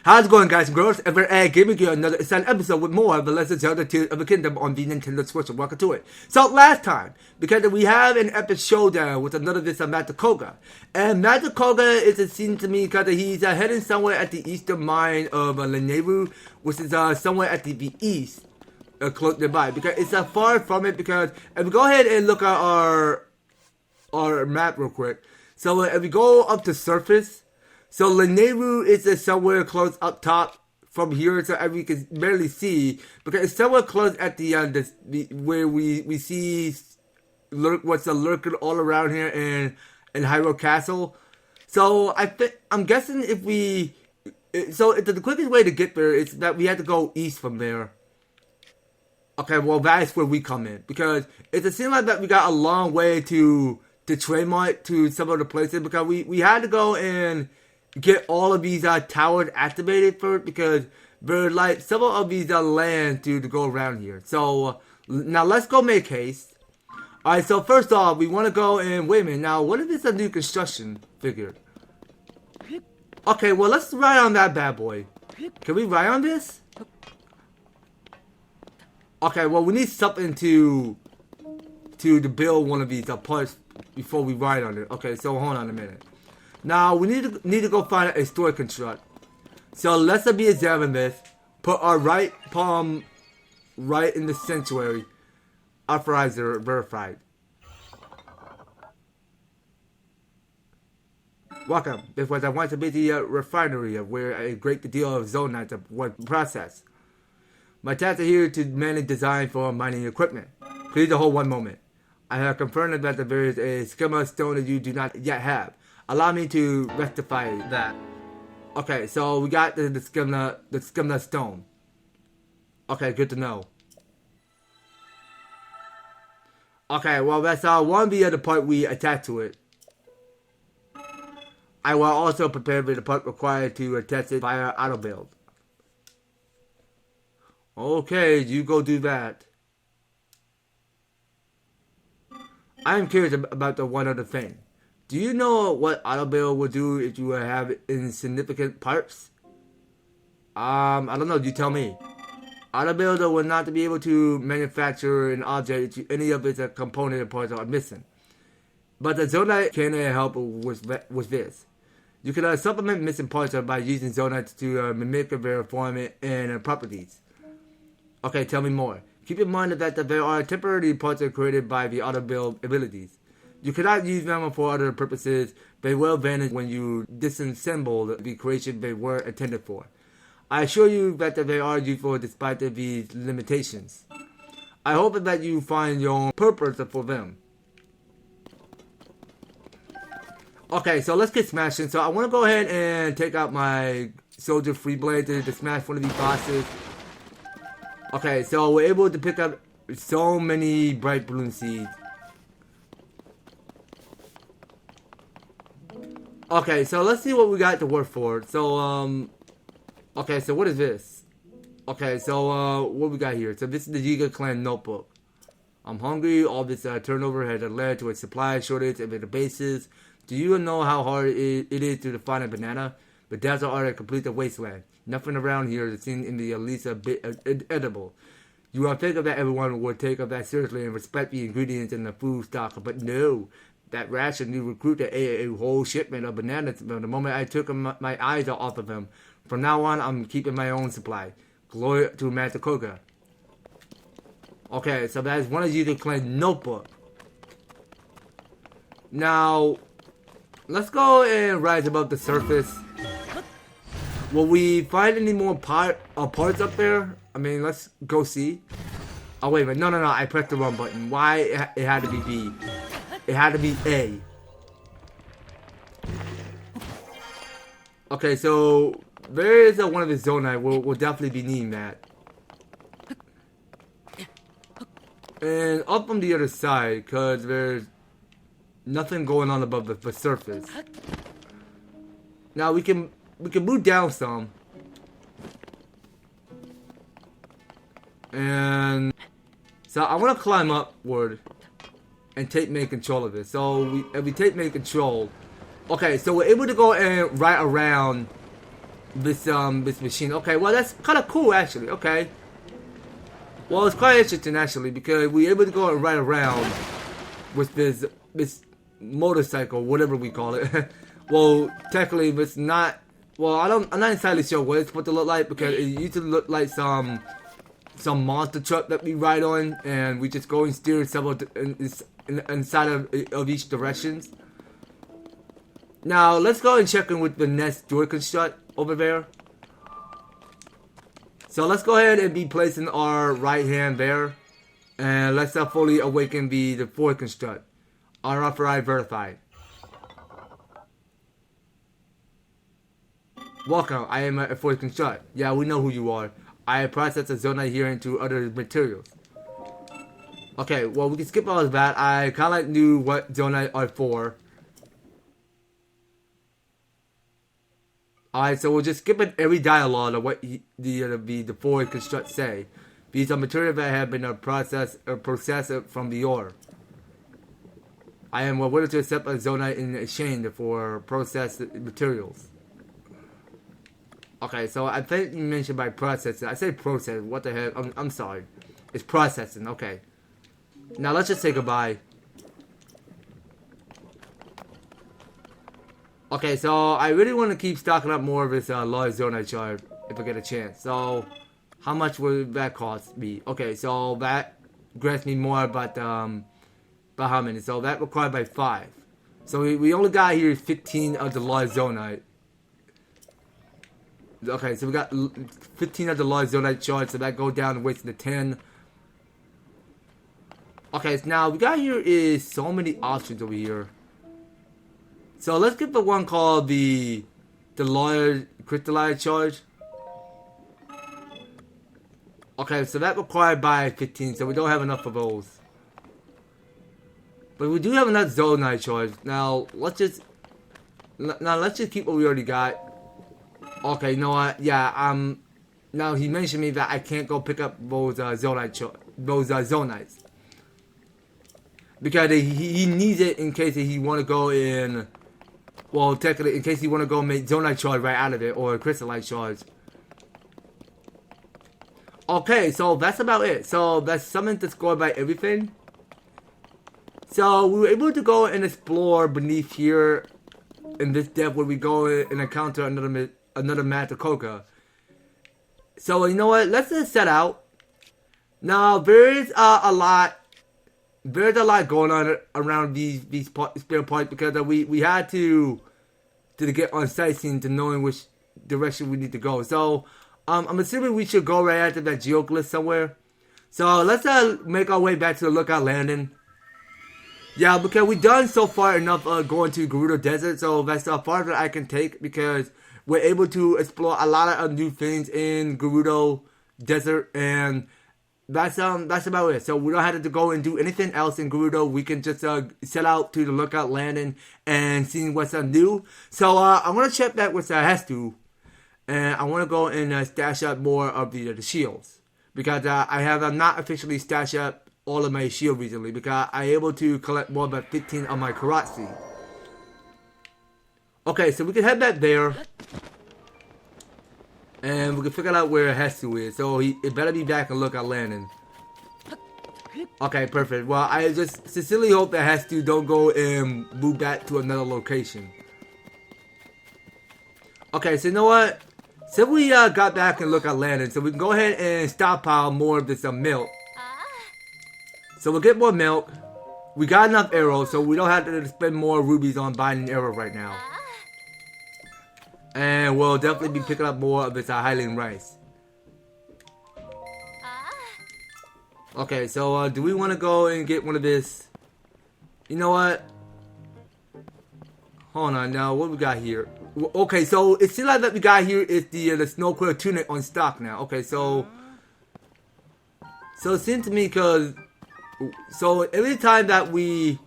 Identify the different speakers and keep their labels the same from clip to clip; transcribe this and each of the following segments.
Speaker 1: How's it going, guys and girls? Giving you another exciting episode with more of the Legend of Zelda Tears of the Kingdom on the Nintendo Switch. Welcome to it. So last time, because we have an epic showdown with another this Matakoga. And Matakoga is, it seems to me, because he's heading somewhere at the eastern mine of Leneru, which is somewhere at the east, close nearby. Because it's far from it, because if we go ahead and look at our map real quick. So if we go up to surface, so Leneru is somewhere close up top from here, so we can barely see, because it's somewhere close at the where we see what's lurking all around here in Hyrule Castle. So I'm guessing the quickest way to get there is that we have to go east from there. Okay, well that's where we come in, because it seems like that we got a long way to trademark to some other places, because we had to go and get all of these towers activated first, because there's like several of these land to go around here. So now let's go make haste. Alright, so first off, we want to go and wait a minute. Now, what if it's a new construction figure? Okay, well let's ride on that bad boy. Can we ride on this? Okay, well we need something to build one of these parts before we ride on it. Okay, so hold on a minute. Now, we need to go find a store construct. So, let's be examine this. Put our right palm right in the sanctuary. Authorizer verified. Welcome. This was a once busy refinery where a great deal of zonite was processed. My task is here to manage design for mining equipment. Please hold one moment. I have confirmed that there is a schema stone that you do not yet have. Allow me to rectify that. Okay, so we got the Skimna stone. Okay, good to know. Okay, well that's one of the other part we attach to it. I will also prepare for the part required to attach it via auto build. Okay, you go do that. I am curious about the one other thing. Do you know what auto build will do if you have insignificant parts? I don't know. You tell me. Auto builder will not be able to manufacture an object if any of its component parts are missing. But the Zonite can help with this. You can supplement missing parts by using Zonite to mimic their form and properties. Okay, tell me more. Keep in mind that there are temporary parts created by the auto build abilities. You cannot use them for other purposes. They will vanish when you disassemble the creation they were intended for. I assure you that they are useful despite these limitations. I hope that you find your own purpose for them. Okay, so let's get smashing. So I want to go ahead and take out my soldier free blade to smash one of these bosses. Okay, so we're able to pick up so many bright balloon seeds. Okay, so let's see what we got to work for. So, okay, so what is this? Okay, so, what we got here? So this is the Yiga Clan notebook. I'm hungry. All this turnover has led to a supply shortage at the bases. Do you know how hard it is to find a banana? But that's are a complete wasteland. Nothing around here is seen in the least a bit edible. You would think that everyone would take that seriously and respect the ingredients in the food stock, but no. That ration new recruit ate a whole shipment of bananas the moment I took my eyes off of him. From now on, I'm keeping my own supply. Glory to Matakoga. Okay, so that is one of you to claim notebook. Now, let's go and rise above the surface. Will we find any more parts up there? I mean, let's go see. Oh, wait a minute. No. I pressed the wrong button. Why it had to be B? It had to be A. Okay, so there is one of the Zonite. We'll definitely be needing that. And up on the other side, because there's nothing going on above the surface. Now we can move down some. And so I want to climb upward and take main control of it. So if we take main control, okay, so we're able to go and right around this machine. Okay, well that's kind of cool actually. Okay, well it's quite interesting actually because we're able to go right around with this motorcycle, whatever we call it. Well, technically it's not. Well, I'm not entirely sure what it's supposed to look like because it used to look like some monster truck that we ride on, and we just go and steer several inside of each directions. Now let's go and check in with the next door construct over there. So let's go ahead and be placing our right hand there, and let's fully awaken the fourth construct. Unauthorized verified. Welcome, I am a fourth construct. Yeah, we know who you are. I processed the zonite here into other materials. Okay, well we can skip all of that. I kinda like knew what zonite are for. Alright, so we'll just skip every dialogue of what the fourth construct say. These are materials that have been processed from the ore. I am willing to accept a zonite in exchange for processed materials. Okay, so I think you mentioned by processing. I say process. What the heck? I'm sorry. It's processing. Okay. Now let's just say goodbye. Okay, so I really want to keep stocking up more of this large zonite shard if I get a chance. So how much will that cost me? Okay, so that grants me more, but by how many? So that required by 5. So we only got here 15 of the large zonite. Okay, so we got 15 of the large zonite shards, so that goes down to waste to 10. Okay, so now we got here is so many options over here. So let's get the one called the large crystallized charge. Okay, so that required by 15, so we don't have enough of those. But we do have enough zonite charge. Now let's just keep what we already got. Okay, you know what? Yeah, now he mentioned me that I can't go pick up those zonites because he needs it in case he want to go in. Well, technically, in case he want to go make zonite charge right out of it or crystallite charge. Okay, so that's about it. So that's something to score by everything. So we were able to go and explore beneath here in this depth where we go and encounter another Matacoca. So you know what? Let's just set out. Now there's a lot going on around these spare parts because we had to get on sightseeing to knowing which direction we need to go. So I'm assuming we should go right after that geoglyph somewhere. So let's make our way back to the lookout landing. Yeah, because we've done so far enough going to Gerudo Desert, so that's the farther I can take because we're able to explore a lot of new things in Gerudo Desert, and that's about it. So we don't have to go and do anything else in Gerudo. We can just set out to the lookout landing and see what's new. So I'm gonna check back with Hestu, and I want to go and stash up more of the shields because I have not officially stashed up all of my shield recently because I'm able to collect more than 15 of my Karatsi. Okay, so we can head back there. And we can figure out where Hestu is. So it better be back and lookout landing. Okay, perfect. Well, I just sincerely hope that Hestu don't go and move back to another location. Okay, so you know what? So we got back and lookout landing, so we can go ahead and stockpile more of this milk. So we'll get more milk. We got enough arrows, so we don't have to spend more rubies on buying an arrow right now. And we'll definitely be picking up more of this Highland rice. Okay, so do we want to go and get one of this? You know what? Hold on now, what we got here? Okay, so it seems like that we got here is the snow quill tunic on stock now. Okay, so it seems to me because every time that we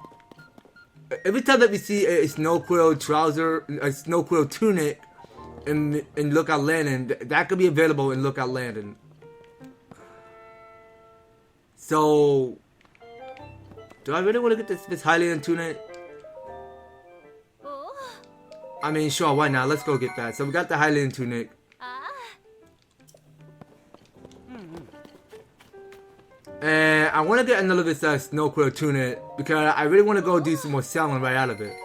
Speaker 1: see a snow quill trouser, a snow quill tunic in Lookout Landing, that could be available in Lookout Landing. So, do I really want to get this Highland tunic? I mean, sure, why not? Let's go get that. So we got the Highland tunic. And I want to get another this snow quill tunic because I really want to go do some more selling right out of it.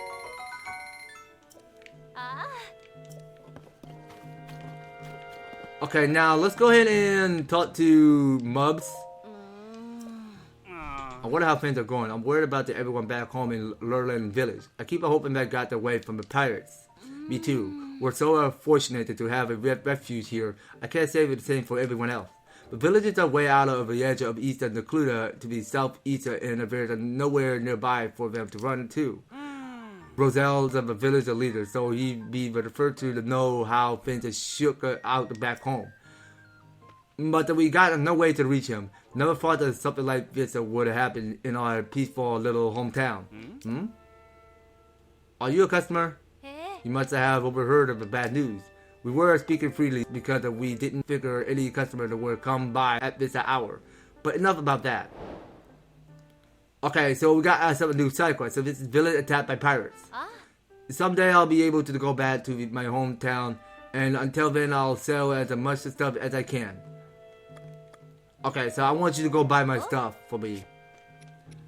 Speaker 1: Okay, now let's go ahead and talk to Mubs. I wonder how things are going. I'm worried about everyone back home in Lurland Village. I keep hoping that got away from the pirates. Me too. We're so fortunate to have a refuge here. I can't say the same for everyone else. The villages are way out of the edge of eastern Nakluda to the southeast, and there's nowhere nearby for them to run to. Roselle's of the village leader, so he'd be referred to know how things are shook out back home. But we got no way to reach him. Never thought that something like this would happen in our peaceful little hometown. Are you a customer? You must have overheard of the bad news. We were speaking freely because we didn't figure any customer would come by at this hour. But enough about that. Okay, so we got some new side quests. So this is village attacked by pirates. Someday I'll be able to go back to my hometown, and until then I'll sell as much stuff as I can. Okay, so I want you to go buy my stuff for me.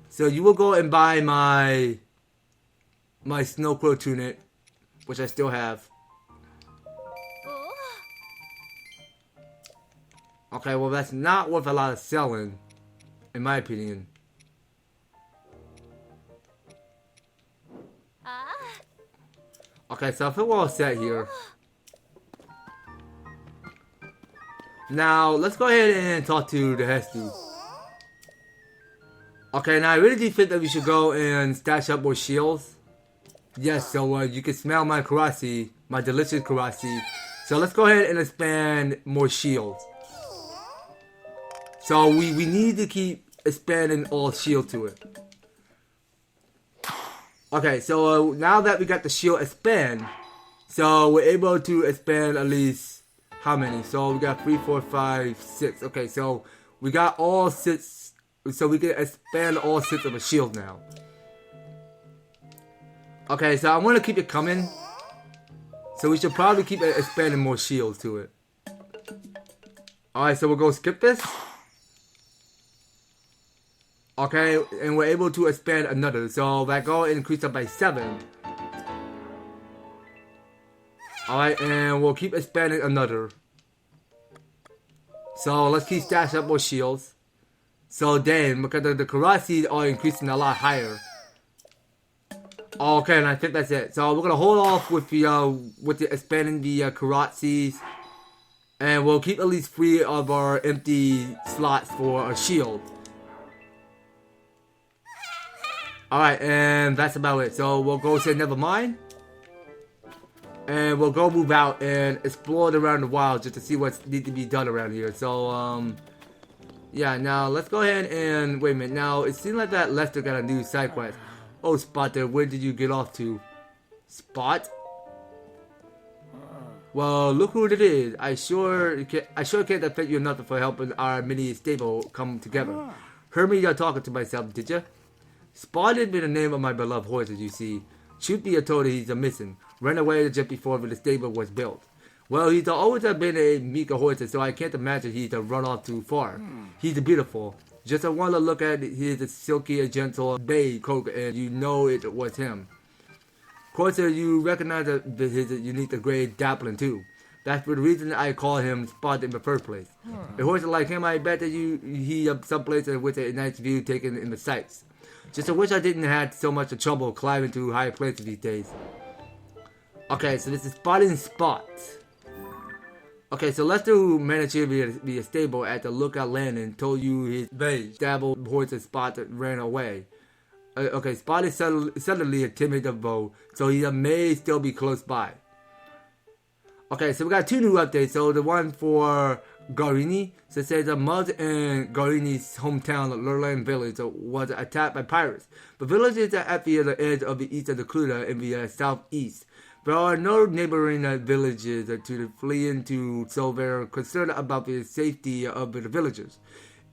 Speaker 1: So you will go and buy my snow quill tunic, which I still have. Okay, well that's not worth a lot of selling, in my opinion. Okay, so I feel we're all set here. Now, let's go ahead and talk to the Hestu. Okay, now I really do think that we should go and stash up more shields. Yes, so you can smell my karasi, my delicious karasi. So let's go ahead and expand more shields. So we need to keep expanding all shield to it. Okay, so now that we got the shield expand, so we're able to expand at least how many? So we got 3, 4, 5, 6. Okay, so we got all 6, so we can expand all 6 of the shield now. Okay, so I want to keep it coming, so we should probably keep expanding more shields to it. Alright, so we'll go skip this. Okay, and we're able to expand another, so that goal increased up by 7. Alright, and we'll keep expanding another. So let's keep stashing up more shields. So then, because the karasi are increasing a lot higher. Okay, and I think that's it. So we're gonna hold off with the expanding the karasis, and we'll keep at least 3 of our empty slots for a shield. Alright, and that's about it. So we'll go say never mind. And we'll go move out and explore around the wild just to see what needs to be done around here. So, yeah, now let's go ahead and, wait a minute. Now, it seems like that Lester got a new side quest. Oh, Spot there, where did you get off to? Spot? Well, look who it is. I sure can't thank you enough for helping our mini stable come together. Heard me talking to myself, did ya? Spot had been the name of my beloved horse, as you see. Truth be told, he's a missing. Ran away just before the stable was built. Well, he's always been a meek horse, so I can't imagine he'd run off too far. He's beautiful. Just want to look at his silky and gentle bay coat, and you know it was him. Of course, you recognize his unique gray dappling too. That's the reason I call him Spot in the first place. A horse like him, I bet that he someplace with a nice view taken in the sights. Just I wish I didn't have so much trouble climbing to high places these days. Okay, so this is spotting Spot. Okay, so Lester, who managed to be a stable at the Lookout Landing, told you his bay dabbled horse Spot ran away. Okay, Spot is suddenly a timid bow, so he may still be close by. Okay, so we got 2 new updates. So the one for Garini, so it says the Mud and Garini's hometown, Lurland Village, was attacked by pirates. The village is at the edge of the east of the Kluda in the southeast. There are no neighboring villages to flee into, so they're concerned about the safety of the villagers.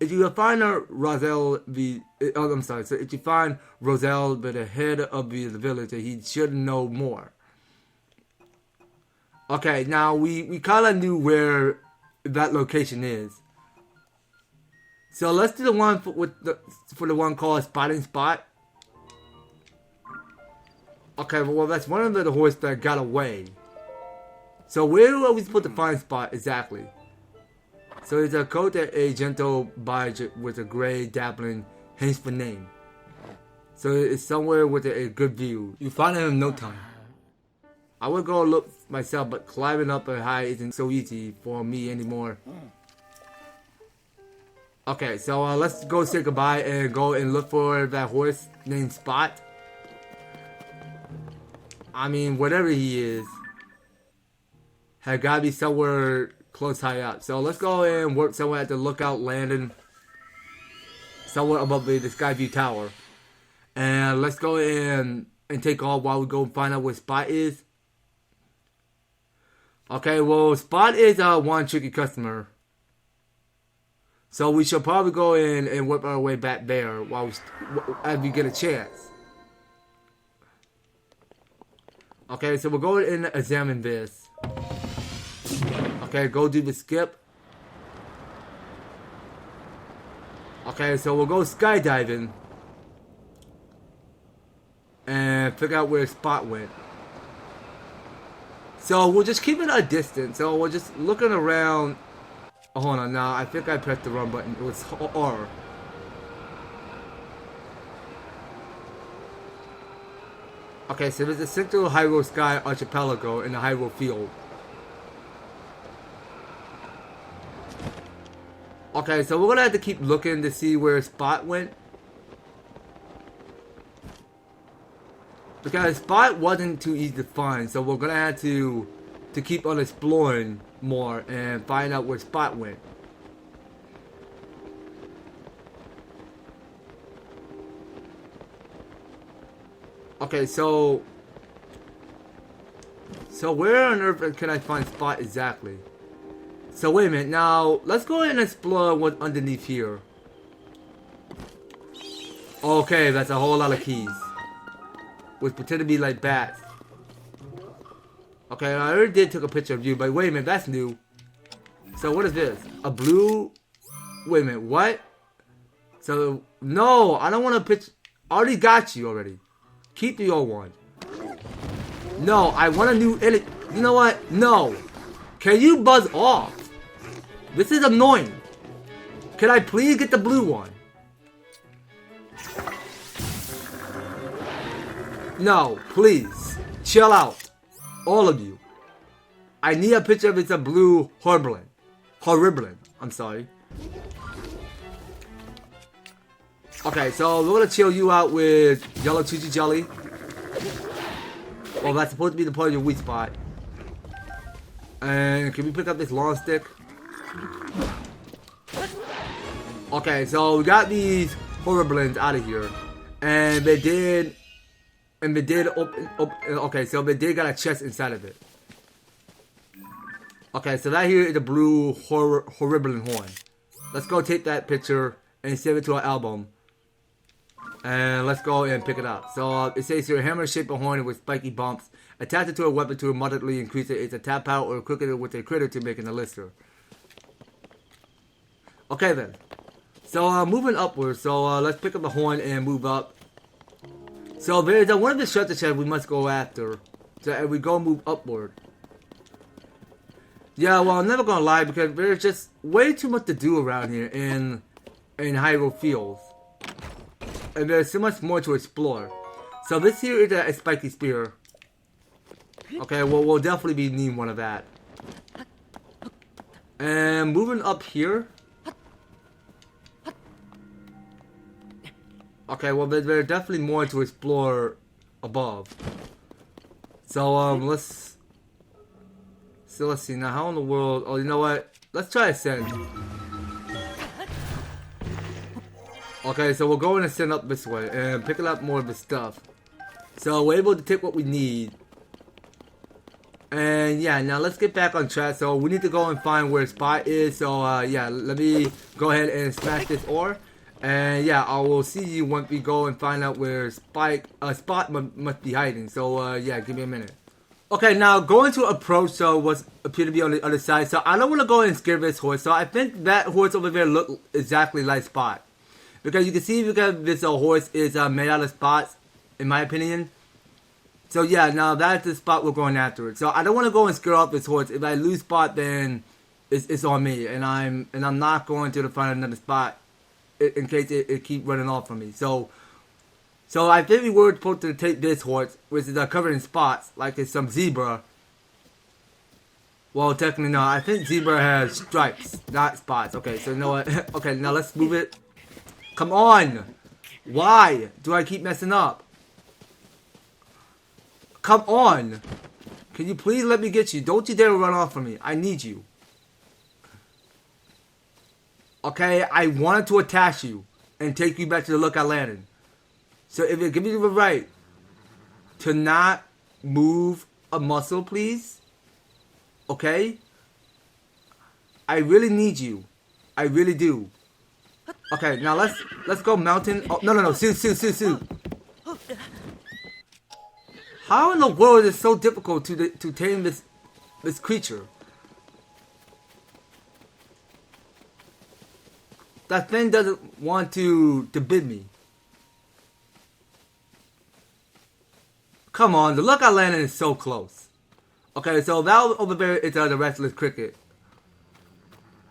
Speaker 1: If you find Roselle, so if you find Roselle, the head of the village, he should know more. Okay, now we kind of knew where that location is. So let's do the one for the one called Spotting Spot. Okay, well that's one of the horse that got away. So where are we supposed to find Spot exactly? So it's a coat that a gentle body with a gray dabbling hence for name. So it's somewhere with a good view. You find it in no time. I would go look myself, but climbing up a high isn't so easy for me anymore. Okay, so let's go say goodbye and go and look for that horse named Spot. I mean, whatever he is, had gotta be somewhere close high up. So let's go and work somewhere at the lookout landing, somewhere above the Skyview Tower. And let's go in and take off while we go and find out where Spot is. Okay, well, Spot is one tricky customer. So we should probably go in and whip our way back there as we get a chance. Okay, so we're going in and examine this. Okay, go do the skip. Okay, so we'll go skydiving. And figure out where Spot went. So we'll just keep it a distance. So we're just looking around. Oh, hold on, now I think I pressed the wrong button. It was R. Okay, so there's a central Hyrule Sky Archipelago in the Hyrule Field. Okay, so we're gonna have to keep looking to see where Spot went. Because Spot wasn't too easy to find, so we're gonna have to keep on exploring more and find out where Spot went. Okay, so where on earth can I find Spot exactly? So wait a minute, now let's go ahead and explore what's underneath here. Okay, that's a whole lot of keys, which pretend to be like bats. Okay, I already did take a picture of you, but wait a minute, that's new. So what is this? A blue... Wait a minute, what? So, no, I don't want a picture. I already got you already. Keep the old one. No, I want a new... You know what? No. Can you buzz off? This is annoying. Can I please get the blue one? No, please. Chill out. All of you. I need a picture of it's a blue Horriblin. I'm sorry. Okay, so we're gonna chill you out with Yellow Chuchi Jelly. Well, that's supposed to be the part of your weak spot. And can we pick up this long stick? Okay, so we got these Horriblins out of here. And they did open, okay, so they did got a chest inside of it. Okay, so that here is a blue Horriblin horn. Let's go take that picture and save it to our album. And let's go and pick it up. So it says here, hammer-shaped horn with spiky bumps. Attach it to a weapon to moderately increase its attack power or cook it with a critter to make an elixir. Okay then. So moving upwards, so let's pick up the horn and move up. So there's one of the treasure chests we must go after. So as we go move upward. Yeah, well, I'm never gonna lie because there's just way too much to do around here in Hyrule Fields. And there's so much more to explore. So this here is a spiky spear. Okay, well, we'll definitely be needing one of that. And moving up here. Okay, well, there's definitely more to explore above. So, let's see. Now, how in the world... Oh, you know what? Let's try ascend. Okay, so we'll go and ascend up this way and pick up more of the stuff. So, we're able to take what we need. And, yeah, now let's get back on track. So, we need to go and find where Spot is. So, yeah, let me go ahead and smash this ore. And yeah, I will see you once we go and find out where Spot must be hiding. So yeah, give me a minute. Okay, now going to approach so what's appear to be on the other side. So I don't want to go and scare this horse. So I think that horse over there look exactly like Spot. Because you can see because this horse is made out of spots, in my opinion. So yeah, now that's the spot we're going after it. So I don't want to go and scare off this horse. If I lose Spot, then it's on me, and I'm not going to find another spot in case it keep running off from me. So I think we were supposed to take this horse, which is covered in spots, like it's some zebra. Well, technically no. I think zebra has stripes, not spots. Okay, so you know what? Okay, now let's move it. Come on! Why do I keep messing up? Come on! Can you please let me get you? Don't you dare run off from me. I need you. Okay, I wanted to attach you and take you back to the Lookout Lantern. So if you give me the right to not move a muscle, please. Okay? I really need you. I really do. Okay, now let's go mountain. Oh, no. Sue. How in the world is it so difficult to tame this creature? That thing doesn't want to bid me. Come on, the Lookout Lantern is so close. Okay, so that over there is the restless cricket.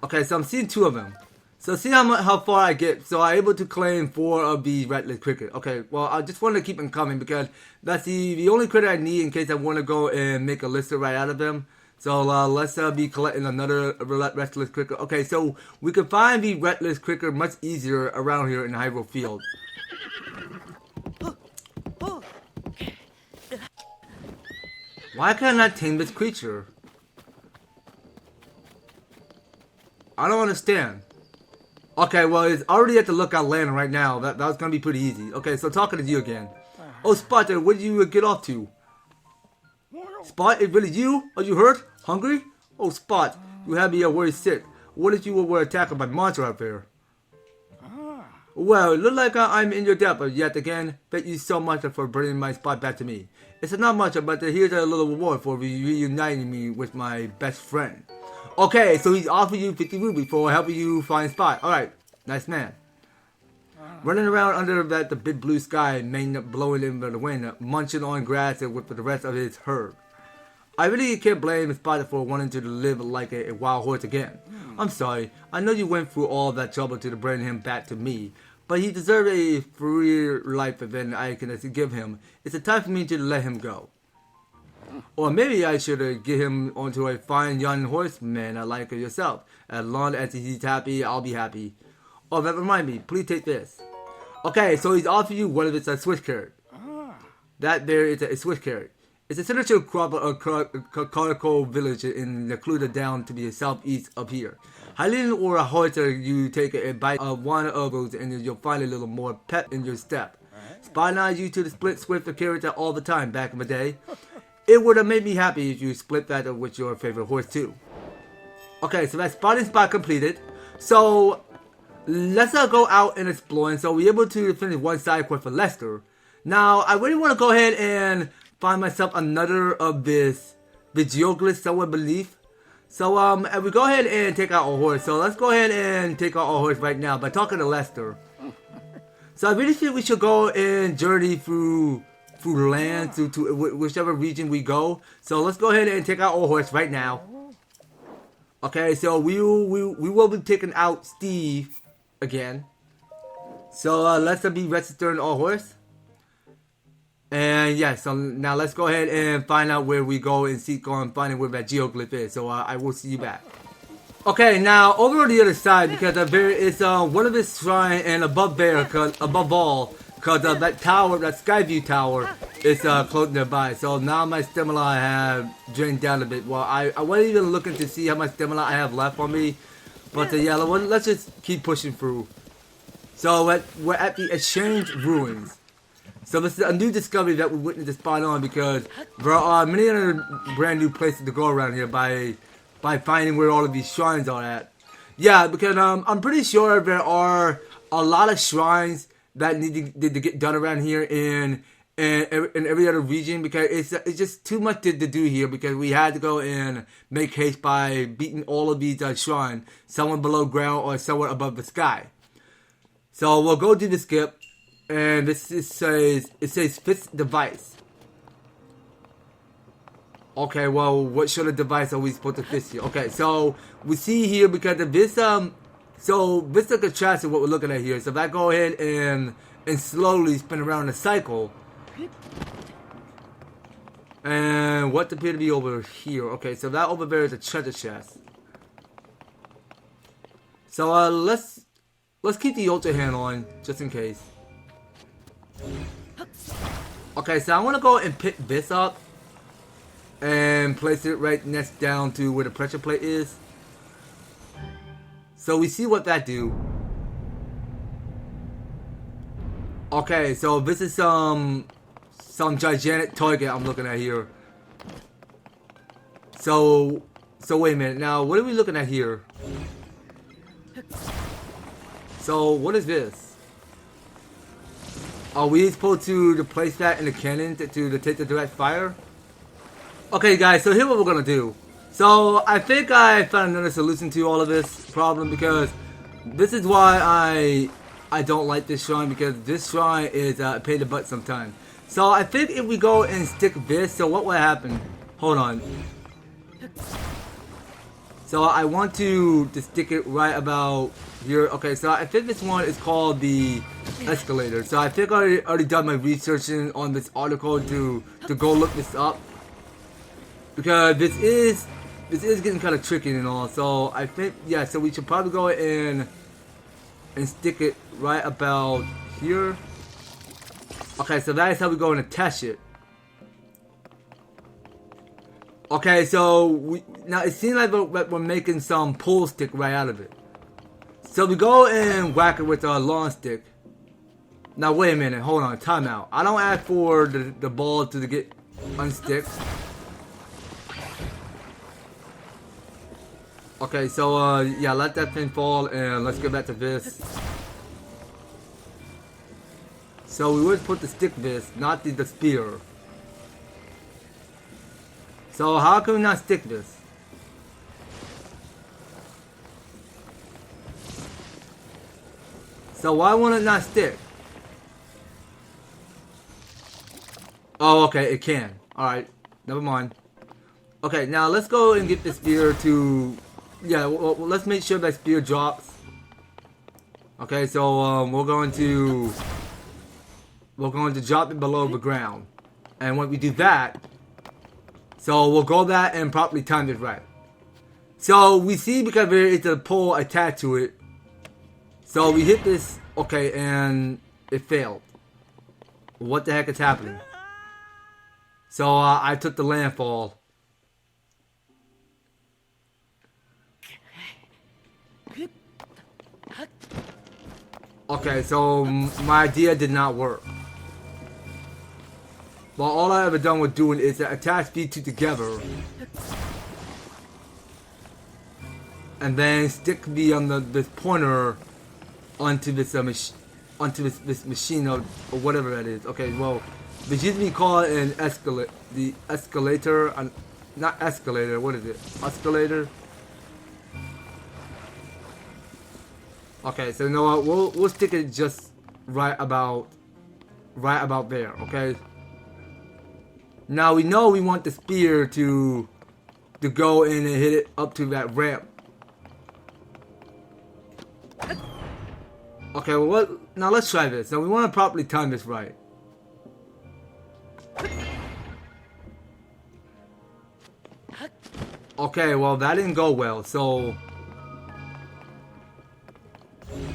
Speaker 1: Okay, so I'm seeing 2 of them. So see how far I get. So I'm able to claim 4 of the restless cricket. Okay, well I just want to keep them coming because that's the only cricket I need in case I want to go and make a lister right out of them. So let's be collecting another restless cricket. Okay, so we can find the restless cricket much easier around here in the Hyrule Field. Why can't I tame this creature? I don't understand. Okay, well, it's already at the Lookout Lantern right now. That was going to be pretty easy. Okay, so talking to you again. Oh, Spot, where did you get off to? Spot, is really you? Are you hurt? Hungry? Oh, Spot, you have me worried sick. What if you were attacked by monster out there? Well, it looks like I'm in your debt, but yet again, thank you so much for bringing my Spot back to me. It's not much, but here's a little reward for reuniting me with my best friend. Okay, so he's offering you 50 rupees for helping you find Spot. Alright, nice man. Running around under the big blue sky, blowing in the wind, munching on grass with the rest of his herd. I really can't blame Spot for wanting to live like a wild horse again. I'm sorry, I know you went through all that trouble to bring him back to me, but he deserves a freer life than I can give him. It's a time for me to let him go. Or maybe I should get him onto a fine young horseman like yourself. As long as he's happy, I'll be happy. Oh, that reminds me, please take this. Okay, so he's offering you one of his switch carrot. That there is a switch carrot. It's a signature crop of Carco village included down to the southeast of here. Highland or a horse, you take a bite of one of those and you'll find a little more pep in your step. Spot and I used to split Swift carrots all the time back in the day. It would have made me happy if you split that with your favorite horse too. Okay, so that's spot completed. So let's go out and explore. And so we're able to finish one side quest for Lester. Now I really want to go ahead and find myself another of the geoglyphs, someone believe. So and we go ahead and take out our horse. So let's go ahead and take out our horse right now by talking to Lester. So I really think we should go and journey through land to whichever region we go. So let's go ahead and take out our horse right now. Okay, so we will be taking out Steve again. So let's be registering our horse. And yeah, so now let's go ahead and find out where we go and seek on finding where that geoglyph is. So I will see you back. Okay, now over on the other side, because there is one of his shrine, and above there, above all, because that tower, that Skyview Tower, is close nearby. So now my stamina have drained down a bit. Well, I wasn't even looking to see how much stamina I have left on me. But yeah, let's just keep pushing through. So we're at the Exchange Ruins. So this is a new discovery that we witnessed spot on, because there are many other brand new places to go around here by finding where all of these shrines are at. Yeah, because I'm pretty sure there are a lot of shrines that need to get done around here in in every other region, because it's just too much to do here, because we had to go and make haste by beating all of these shrines, somewhere below ground or somewhere above the sky. So we'll go do the skip, and it says fifth device. Okay, well, what sort of device are we supposed to fix here? Okay, so we see here, because of this so this is the contrast of what we're looking at here. So if I go ahead and slowly spin around in a cycle, and what appear to be over here? Okay, so that over there is a treasure chest. So let's keep the ultra hand on just in case. Okay, so I want to go and pick this up and place it right next down to where the pressure plate is. So we see what that do. Okay, so this is some gigantic target I'm looking at here. So wait a minute. Now, what are we looking at here? So what is this? Are we supposed to place that in the cannon to take the direct fire? Okay, guys. So here's what we're gonna do. So I think I found another solution to all of this problem, because this is why I don't like this shrine, because this shrine is a pain in the butt sometimes. So I think if we go and stick this, so what will happen? Hold on. So I want to stick it right about here. Okay, so I think this one is called the escalator. So I think I already done my researching on this article to go look this up, because this is getting kind of tricky and all. So I think, yeah, so we should probably go and stick it right about here. Okay, so that is how we go and attach it. Okay, so now it seems like we're making some pull stick right out of it. So we go and whack it with our long stick. Now wait a minute, hold on, time out. I don't ask for the ball to get unstick. Okay, so yeah, let that pin fall, and let's get back to this. So we would put the stick this, not the spear. So how can we not stick this? So why won't it not stick? Oh, okay, it can. Alright, never mind. Okay, now let's go and get the spear to... Yeah, well, let's make sure that spear drops. Okay, so we're going to drop it below the ground. And when we do that, so we'll go back and properly time it right. So we see, because there is a pole attached to it. So we hit this, okay, and it failed. What the heck is happening? So I took the landfall. Okay, so my idea did not work. Well, all I ever done with doing is to attach these two together, and then stick this pointer onto this this machine or whatever that is. Okay, well, they usually call it an escalator, not escalator. What is it? Escalator. Okay, so you know what? We'll stick it just right about there. Okay. Now we know we want the spear to go in and hit it up to that ramp. Okay, well, now let's try this. Now we want to properly time this right. Okay, well, that didn't go well. So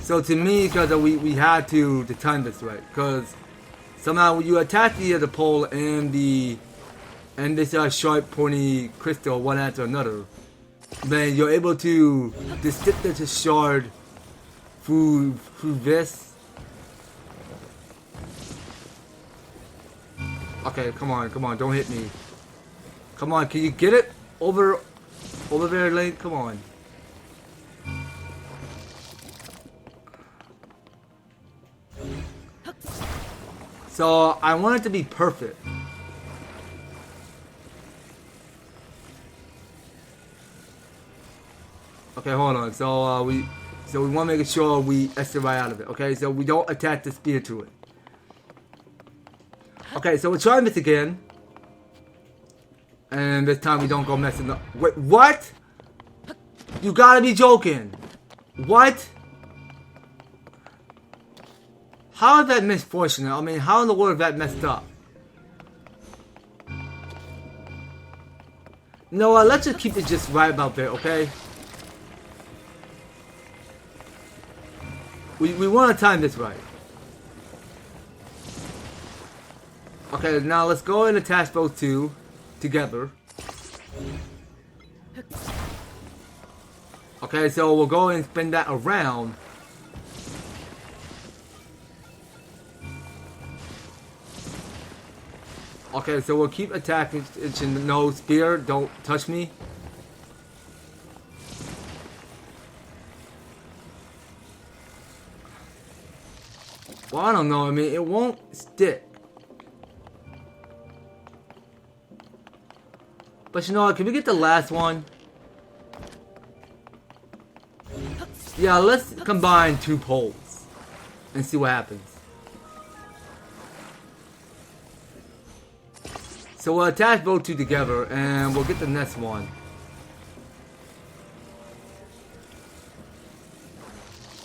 Speaker 1: to me, because we had to time this right, because somehow when you attach the pole and this sharp pointy crystal one after another, then you're able to stick the shard through this. Okay, come on, don't hit me. Come on, can you get it over there, Link? Come on. So I want it to be perfect. Okay, hold on. So we want to make sure we exit right out of it. Okay, so we don't attach the spear to it. Okay, so we'll try this again. And this time we don't go messing up. Wait, what? You gotta be joking. What? How is that misfortunate? I mean, how in the world is that messed up? You know what? Let's just keep it just right about there, okay? We want to time this right. Okay, now let's go and attach those two together. Okay, so we'll go and spin that around. Okay, so we'll keep attacking. No spear, don't touch me. Well, I don't know. I mean, it won't stick. But you know what? Can we get the last one? Yeah, let's combine two poles and see what happens. So we'll attach both two together and we'll get the next one.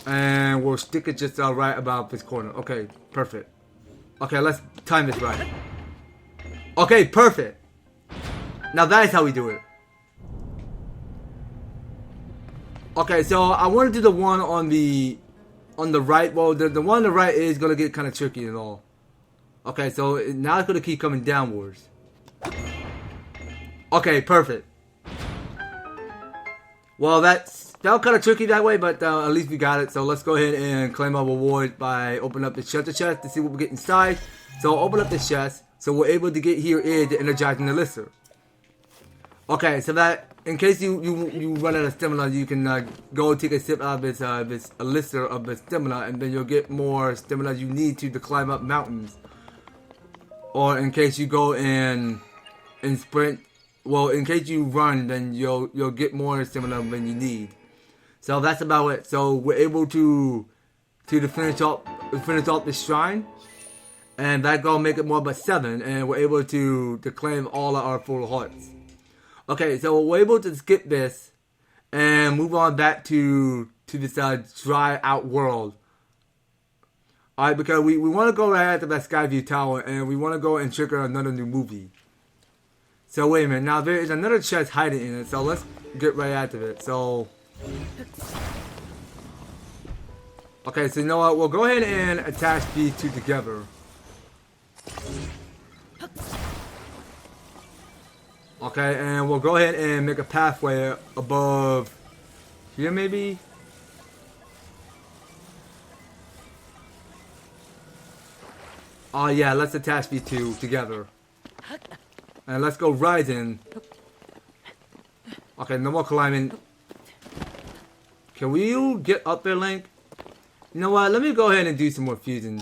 Speaker 1: And we'll stick it just right about this corner. Okay, perfect. Okay, let's time this right. Okay, perfect. Now that is how we do it. Okay, so I want to do the one on the right. Well, the one on the right is gonna get kind of tricky and all. Okay, so now it's gonna keep coming downwards. Okay, perfect. Well, that felt kind of tricky that way, but at least we got it. So let's go ahead and claim our reward by opening up the treasure chest to see what we get inside. So open up this chest. So we're able to get here is the energizing the lister. Okay, so that in case you run out of stamina, you can go take a sip out of this elixir of the stamina, and then you'll get more stamina you need to climb up mountains. Or in case you go and sprint, well, in case you run, then you'll get more stamina than you need. So that's about it. So we're able to finish off this shrine, and that gonna make it more but 7, and we're able to claim all of our full hearts. Okay, so we're able to skip this and move on back to this dry out world. Alright, because we want to go right after that Skyview Tower, and we want to go and trigger another new movie. So wait a minute, now there is another chest hiding in it, so let's get right after it. So okay, so you know what, we'll go ahead and attach these two together. Okay, and we'll go ahead and make a pathway above here maybe. Oh yeah, let's attach these two together. And let's go rising. Okay, no more climbing. Can we get up there, Link? You know what, let me go ahead and do some more fusing.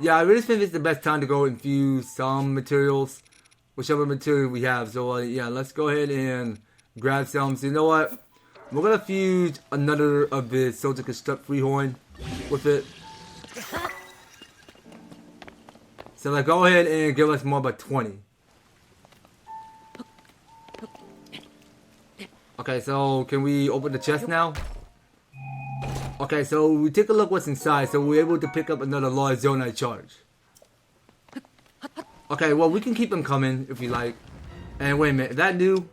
Speaker 1: Yeah, I really think it's the best time to go infuse some materials. Whichever material we have. So yeah, let's go ahead and grab some. So you know what? We're gonna fuse another of this so to construct freehorn with it. So like, go ahead and give us more by 20. Okay, so can we open the chest now? Okay, so we take a look what's inside. So we're able to pick up another large zonite charge. Okay, well, we can keep them coming if we like. And wait a minute, is that new?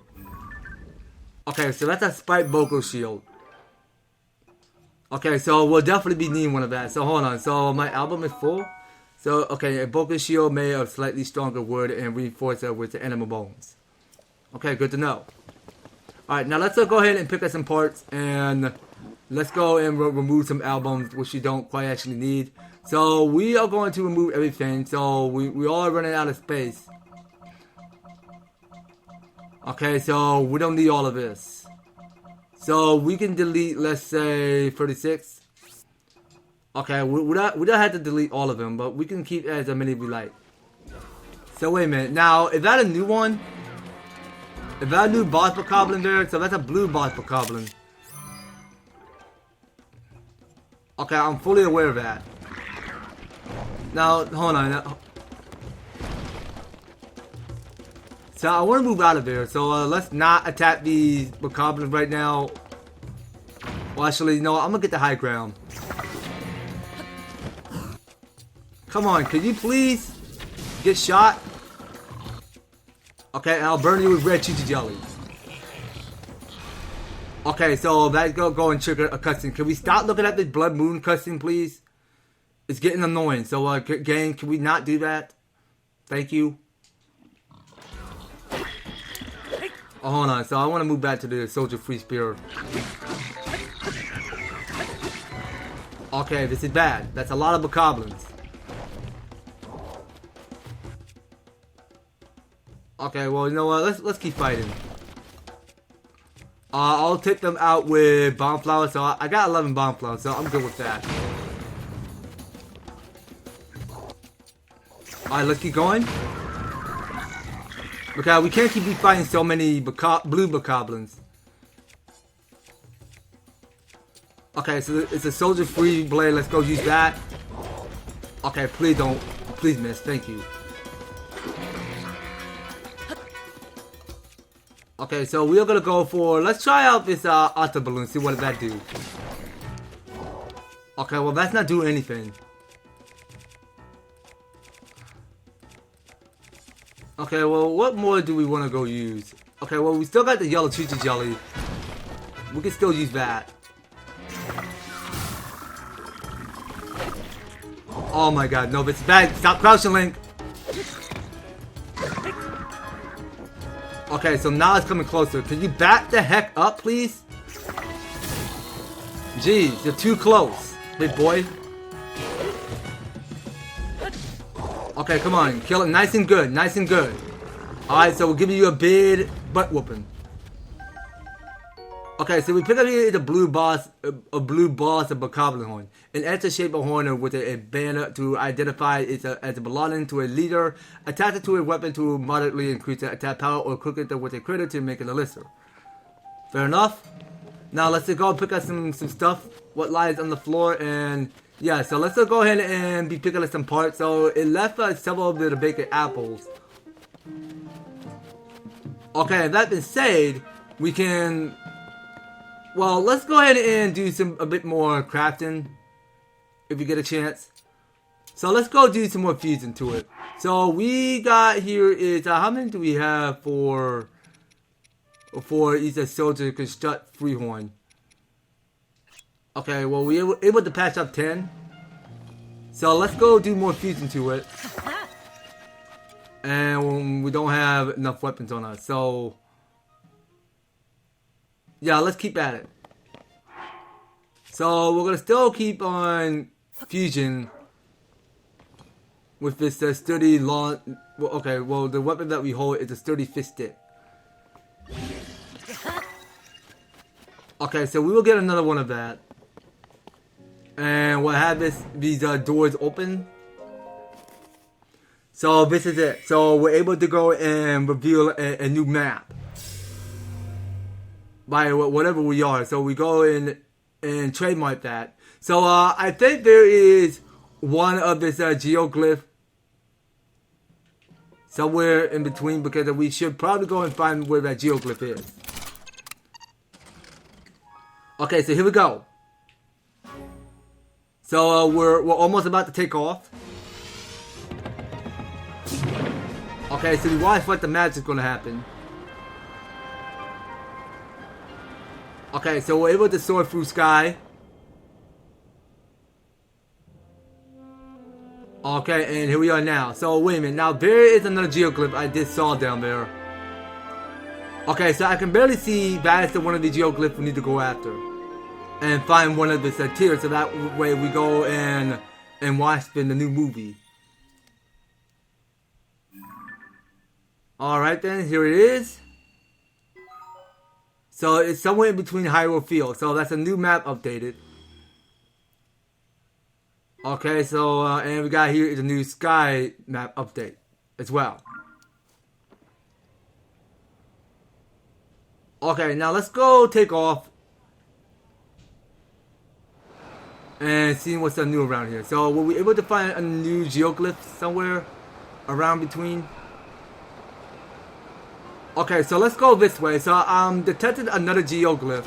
Speaker 1: Okay, so that's a spike vocal shield. Okay, so we'll definitely be needing one of that. So hold on, so my album is full. So, okay, a vocal shield made of slightly stronger wood and reinforced with the animal bones. Okay, good to know. Alright, now let's go ahead and pick up some parts and let's go and remove some albums which you don't quite actually need. So we are going to remove everything. So we are running out of space. Okay, so we don't need all of this. So we can delete, let's say, 36. Okay, we don't have to delete all of them, but we can keep as many we like. So wait a minute. Now, is that a new one? Is that a new boss bokoblin there? So that's a blue boss bokoblin. Okay, I'm fully aware of that. Now, hold on. So I want to move out of there. So let's not attack these bokoblins right now. Well, actually, no, I'm gonna get the high ground. Come on, could you please get shot? Okay, and I'll burn you with red choo-choo jelly. Okay, so that's gonna go and trigger a cutscene. Can we stop looking at this Blood Moon cutscene, please? It's getting annoying. So, game, can we not do that? Thank you. Oh, hold on. So I want to move back to the Soldier Free Spear. Okay, this is bad. That's a lot of bokoblins. Okay, well, you know what? Let's keep fighting. I'll take them out with bomb flowers. So I got 11 bomb flowers, so I'm good with that. Alright, let's keep going. Okay, we can't keep fighting so many blue bokoblins. Okay, so it's a soldier free blade. Let's go use that. Okay, please don't. Please miss. Thank you. Okay, so we are gonna go for. Let's try out this Otter Balloon. See what does that do. Okay, well that's not doing anything. Okay, well what more do we want to go use? Okay, well we still got the yellow choo-choo jelly. We can still use that. Oh my god, no, it's bad. Stop crouching, Link. Okay, so now it's coming closer. Can you back the heck up, please? Jeez, you're too close, big boy. Okay, come on. Kill it nice and good. Nice and good. Alright, so we'll give you a big butt whooping. Okay, so we pick up here the blue boss, a blue boss of bokoblin horn. An extra shape of horn with a banner to identify it as belonging to a leader. Attach it to a weapon to moderately increase the attack power, or cook it with a critter to make it a lister. Fair enough. Now let's go pick up some stuff. What lies on the floor, and yeah, so let's go ahead and be picking up some parts. So it left several of the bacon apples. Okay, that being said, we can. Well, let's go ahead and do a bit more crafting, if we get a chance. So let's go do some more fusing to it. So we got here is how many do we have for each soldier construct free horn? Okay, well we were able to patch up 10. So let's go do more fusing to it. And we don't have enough weapons on us, so. Yeah, let's keep at it. So we're gonna still keep on fusion with this sturdy long. Well, okay, well the weapon that we hold is a sturdy fist stick. Okay, so we will get another one of that, and we'll have these doors open. So this is it. So we're able to go and reveal a new map. By whatever we are, so we go in and trademark that. So I think there is one of this geoglyph somewhere in between, because we should probably go and find where that geoglyph is. Okay, so here we go. So we're almost about to take off. Okay, so we watch what the magic's gonna happen. Okay, so we're able to soar through sky. Okay, and here we are now. So wait a minute. Now there is another geoglyph I just saw down there. Okay, so I can barely see that's the one of the geoglyphs we need to go after. And find one of the tears, so that way we go and watch in the new movie. Alright then, here it is. So it's somewhere in between Hyrule Field. So that's a new map updated. Okay, so and we got here is a new sky map update as well. Okay, now let's go take off and see what's new around here. So were we able to find a new geoglyph somewhere around between? Okay, so let's go this way. So detected another geoglyph.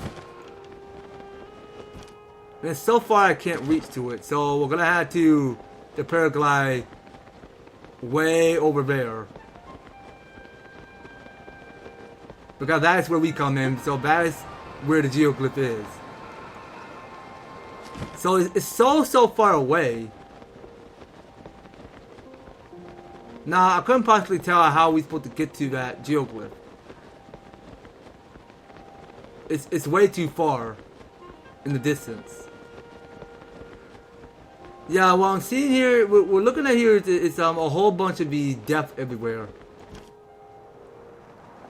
Speaker 1: And so far I can't reach to it. So we're gonna have to the paraglide way over there. Because that is where we come in. So that is where the geoglyph is. So it's so far away. Now I couldn't possibly tell how we're supposed to get to that geoglyph. It's way too far in the distance. Yeah, what I'm seeing here, we're looking at here is a whole bunch of the depth everywhere.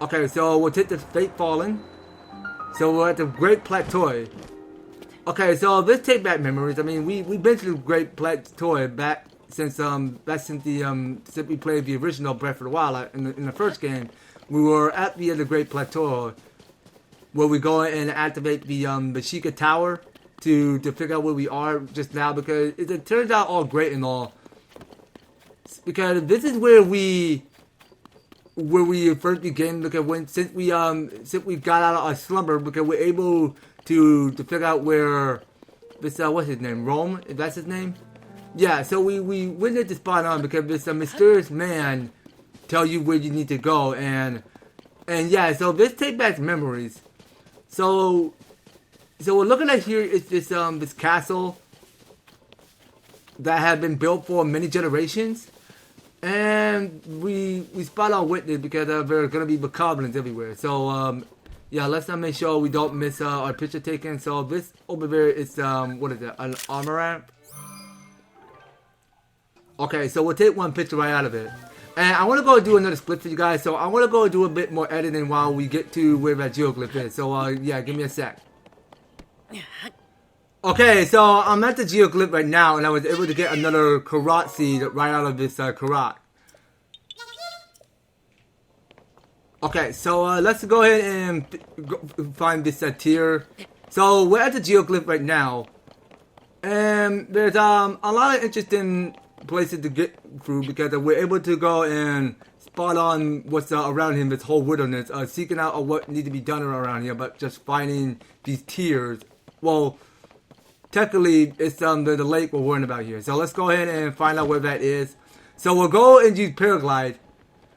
Speaker 1: Okay, so we'll take the Fate Fallen. So we're at the Great Plateau. Okay, so let's take back memories. I mean, we've been to the Great Plateau back since since we played the original Breath of the Wild in the first game. We were at the Great Plateau where we go and activate the Skyview Tower to figure out where we are just now, because it turns out all great and all. Because this is where we first began. Because since we got out of our slumber, because we're able to figure out where this what's his name, Rome, if that's his name. Yeah, so we went there to spot on because this mysterious man tell you where you need to go, and yeah, so this take back memories. So we're looking at here is this castle that had been built for many generations, and we spot on witness because there are gonna be goblins everywhere. So yeah, let's not make sure we don't miss our picture taken. So this over there is what is it? An armor ramp. Okay, so we'll take one picture right out of it. And I want to go do another split for you guys. So I want to go do a bit more editing while we get to where that geoglyph is. So yeah, give me a sec. Okay, so I'm at the geoglyph right now, and I was able to get another carrot seed right out of this carrot. Okay, so let's go ahead and find this tier. So we're at the geoglyph right now, and there's a lot of interesting places to get through because we're able to go and spot on what's around him, this whole wilderness, seeking out what needs to be done around here, but just finding these tiers. Well, technically, it's the lake we're worrying about here. So let's go ahead and find out where that is. So we'll go and use paraglide.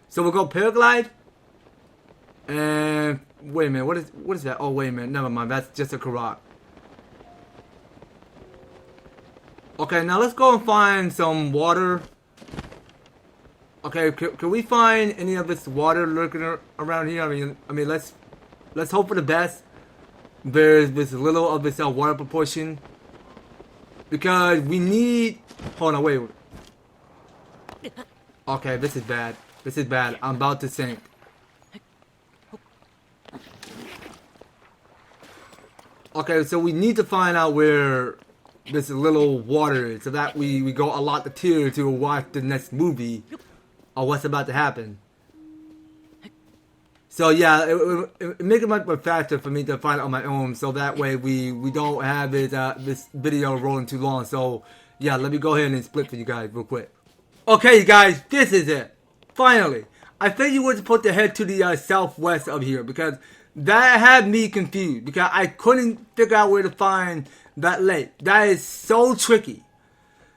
Speaker 1: So we'll go paraglide. And wait a minute, what is that? Oh, wait a minute, never mind. That's just a carrot. Okay, now let's go and find some water. Okay, can we find any of this water lurking around here? I mean, let's hope for the best. There's this little of this water proportion, because we need. Hold on, wait. Okay, this is bad. This is bad. I'm about to sink. Okay, so we need to find out where this little water is, so that we go allot the tier to watch the next movie or what's about to happen. So yeah, it make it much more faster for me to find it on my own, so that way we don't have this video rolling too long. So yeah, let me go ahead and split for you guys real quick. Okay, you guys, this is it. Finally, I think you were supposed to head to the southwest of here, because that had me confused, because I couldn't figure out where to find that lake. That is so tricky.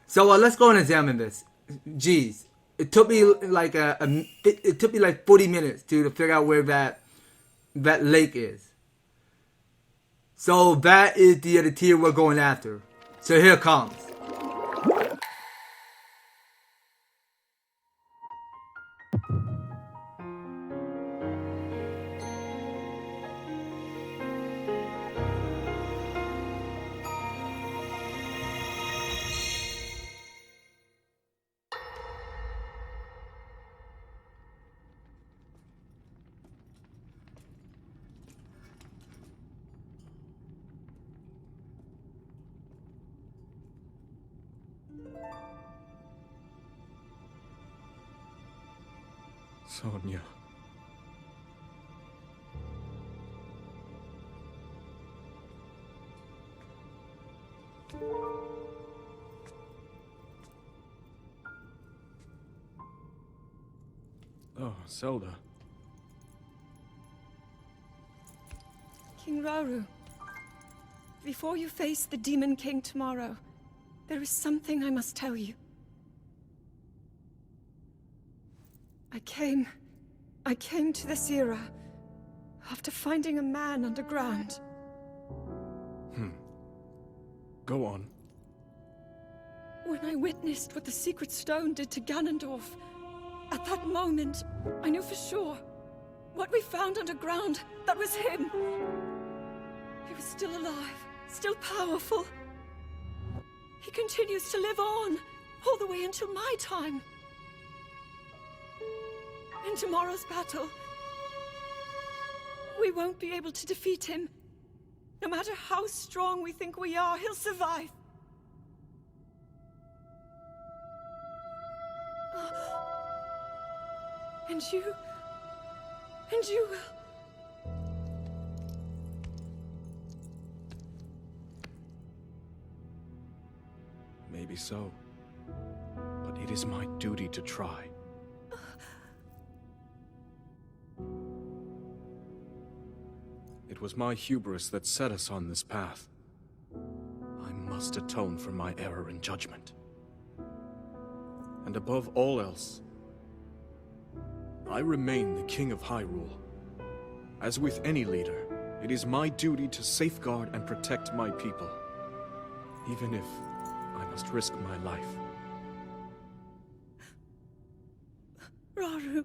Speaker 1: So let's go and examine this. Jeez. It took me like it took me like 40 minutes to figure out where that lake is. So that is the tier we're going after. So here it comes.
Speaker 2: Sonia. Oh, Zelda.
Speaker 3: King Rauru, before you face the Demon King tomorrow, there is something I must tell you. I came to this era after finding a man underground.
Speaker 2: Go on.
Speaker 3: When I witnessed what the Secret Stone did to Ganondorf, at that moment, I knew for sure what we found underground, that was him. He was still alive, still powerful. He continues to live on, all the way until my time. In tomorrow's battle, we won't be able to defeat him. No matter how strong we think we are, he'll survive. And you will.
Speaker 2: Maybe so. But it is my duty to try. It was my hubris that set us on this path. I must atone for my error in judgment. And above all else, I remain the King of Hyrule. As with any leader, it is my duty to safeguard and protect my people, even if I must risk my life.
Speaker 3: Rauru.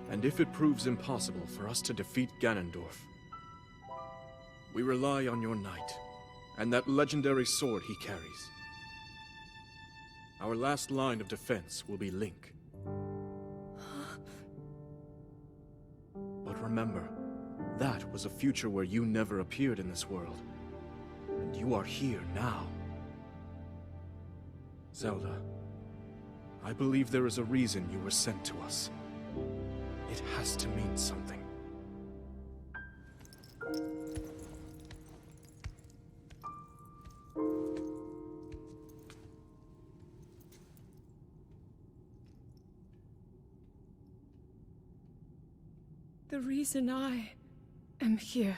Speaker 2: And if it proves impossible for us to defeat Ganondorf, we rely on your knight, and that legendary sword he carries. Our last line of defense will be Link. But remember, that was a future where you never appeared in this world. And you are here now. Zelda, I believe there is a reason you were sent to us. It has to mean something.
Speaker 3: The reason I am here.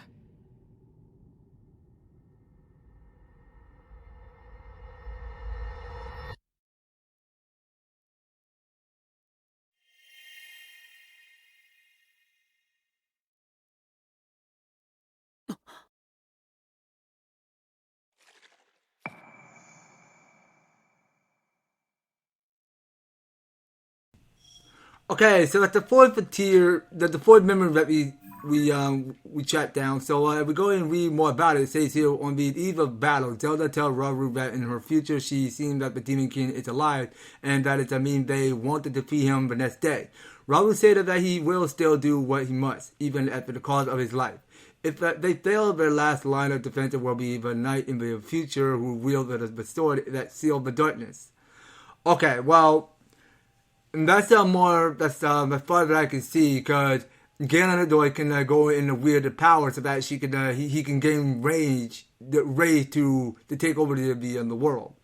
Speaker 1: Okay, so that's the fourth tier, the fourth memory that we tracked down. So if we go and read more about it, it says here, on the eve of battle, Zelda tells Rauru that in her future she seen that the Demon King is alive, and that it means they want to defeat him the next day. Rauru said that he will still do what he must, even at the cost of his life. If they fail their last line of defense, it will be the knight in the future who wields the sword that seals the darkness. Okay, well, that's as far as I can see, because Ganondorf can go in the weird power so that she can he can gain rage to take over the world.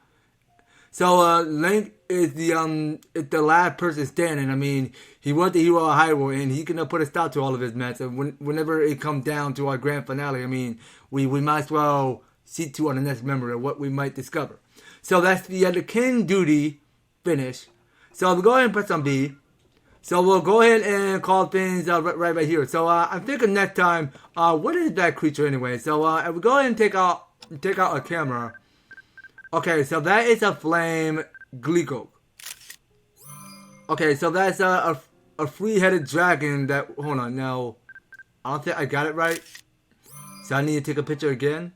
Speaker 1: So Link is the last person standing. I mean, he was the hero of Hyrule, and he can put a stop to all of his mess. And whenever it comes down to our grand finale, I mean, we might as well see to on the next memory of what we might discover. So that's the king duty finished. So we'll go ahead and press on B. So we'll go ahead and call things right here. So I'm thinking next time, what is that creature anyway? So if we go ahead and take out a camera. Okay, so that is a flame geoglyph. Okay, so that's a three-headed dragon that, hold on, now, I don't think I got it right. So I need to take a picture again.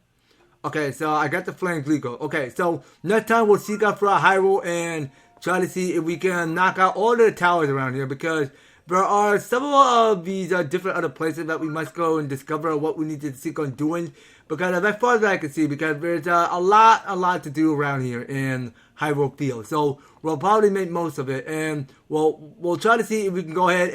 Speaker 1: Okay, so I got the flame geoglyph. Okay, so next time we'll seek out for Hyrule and try to see if we can knock out all the towers around here, because there are several of these different other places that we must go and discover what we need to seek on doing. Because as far as I can see, because there's a lot to do around here in Hyrule Field. So we'll probably make most of it, and we'll try to see if we can go ahead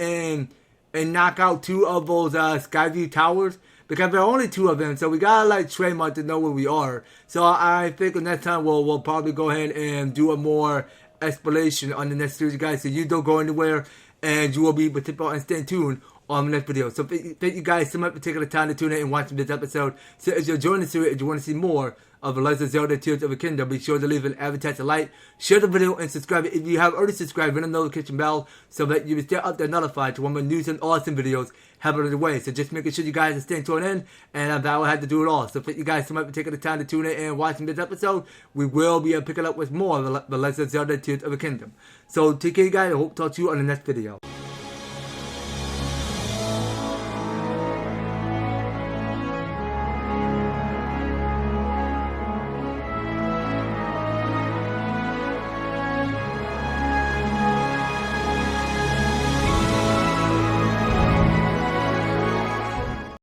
Speaker 1: and knock out 2 of those Skyview Towers. Because there are only 2 of them, so we gotta like trademark to know where we are. So I think next time we'll probably go ahead and do a more explanation on the next series, guys. So you don't go anywhere, and you will be able to and stay tuned on the next video. So thank you guys so much for taking the time to tune in and watching this episode. So if you're enjoying the series, if you want to see more of the Legend of Zelda Tears of the Kingdom, be sure to leave an EverTastic like, share the video, and subscribe. If you have already subscribed, ring the notification bell so that you will stay up there notified to when my news and awesome videos happen on the way. So just making sure you guys are staying tuned in, and I will have to do it all. So thank you guys so much for taking the time to tune in and watching this episode. We will be picking up with more of the Legend of Zelda Tears of the Kingdom. So take care, guys. I hope to talk to you on the next video.